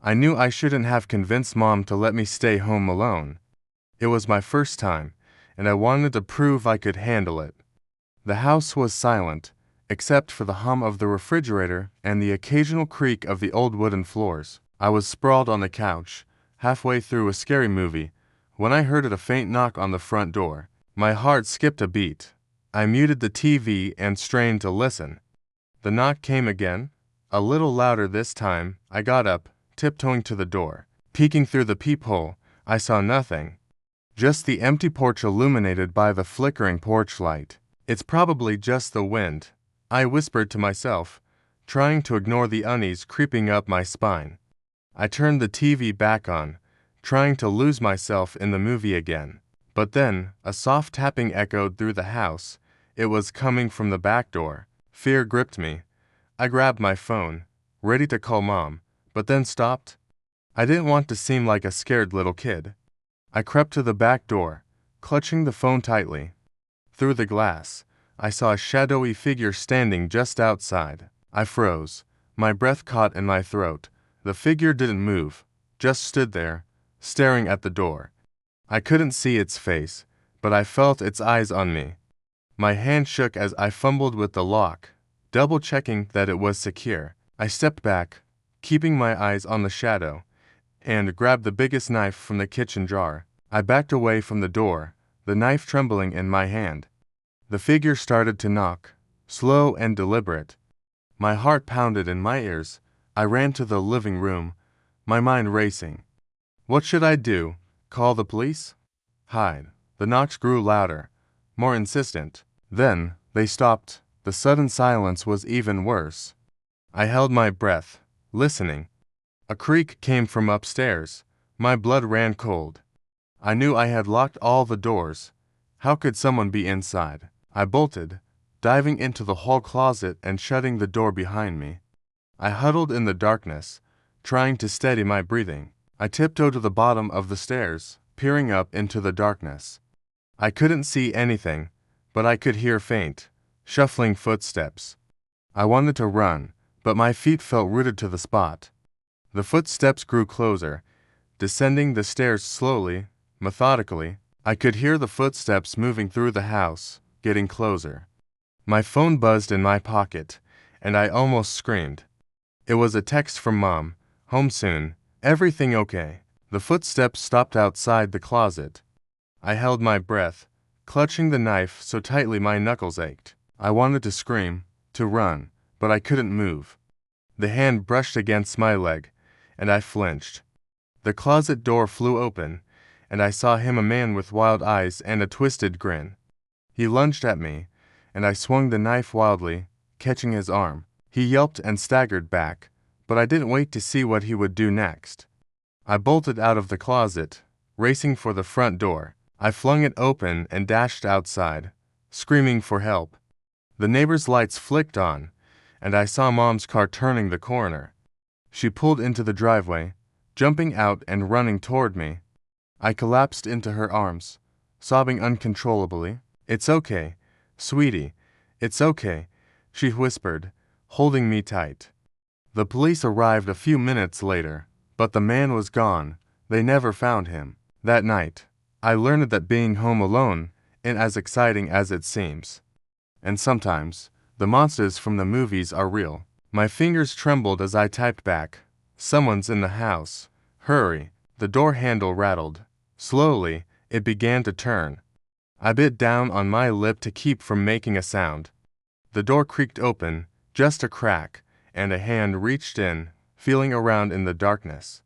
I knew I shouldn't have convinced Mom to let me stay home alone. It was my first time, and I wanted to prove I could handle it. The house was silent, except for the hum of the refrigerator and the occasional creak of the old wooden floors. I was sprawled on the couch, halfway through a scary movie, when I heard a faint knock on the front door. My heart skipped a beat. I muted the TV and strained to listen. The knock came again, a little louder this time. I got up, tiptoeing to the door. Peeking through the peephole, I saw nothing. Just the empty porch illuminated by the flickering porch light. "It's probably just the wind," I whispered to myself, trying to ignore the unease creeping up my spine. I turned the TV back on, trying to lose myself in the movie again. But then, a soft tapping echoed through the house. It was coming from the back door. Fear gripped me. I grabbed my phone, ready to call Mom, but then stopped. I didn't want to seem like a scared little kid. I crept to the back door, clutching the phone tightly. Through the glass, I saw a shadowy figure standing just outside. I froze, my breath caught in my throat. The figure didn't move, just stood there, staring at the door. I couldn't see its face, but I felt its eyes on me. My hand shook as I fumbled with the lock, double-checking that it was secure. I stepped back, keeping my eyes on the shadow, and grabbed the biggest knife from the kitchen drawer. I backed away from the door, the knife trembling in my hand. The figure started to knock, slow and deliberate. My heart pounded in my ears. I ran to the living room, my mind racing. What should I do? Call the police? Hide? The knocks grew louder, more insistent. Then, they stopped. The sudden silence was even worse. I held my breath, listening. A creak came from upstairs. My blood ran cold. I knew I had locked all the doors. How could someone be inside? I bolted, diving into the hall closet and shutting the door behind me. I huddled in the darkness, trying to steady my breathing. I tiptoed to the bottom of the stairs, peering up into the darkness. I couldn't see anything, but I could hear faint, shuffling footsteps. I wanted to run, but my feet felt rooted to the spot. The footsteps grew closer, descending the stairs slowly, methodically. I could hear the footsteps moving through the house, getting closer. My phone buzzed in my pocket, and I almost screamed. It was a text from Mom. "Home soon. Everything okay?" The footsteps stopped outside the closet. I held my breath, clutching the knife so tightly my knuckles ached. I wanted to scream, to run, but I couldn't move. The hand brushed against my leg, and I flinched. The closet door flew open, and I saw him, a man with wild eyes and a twisted grin. He lunged at me, and I swung the knife wildly, catching his arm. He yelped and staggered back, but I didn't wait to see what he would do next. I bolted out of the closet, racing for the front door. I flung it open and dashed outside, screaming for help. The neighbor's lights flicked on, and I saw Mom's car turning the corner. She pulled into the driveway, jumping out and running toward me. I collapsed into her arms, sobbing uncontrollably. "It's okay, sweetie, it's okay," she whispered, holding me tight. The police arrived a few minutes later, but the man was gone. They never found him. That night, I learned that being home alone isn't as exciting as it seems. And sometimes, the monsters from the movies are real. My fingers trembled as I typed back, "Someone's in the house. Hurry." The door handle rattled. Slowly, it began to turn. I bit down on my lip to keep from making a sound. The door creaked open, just a crack, and a hand reached in, feeling around in the darkness.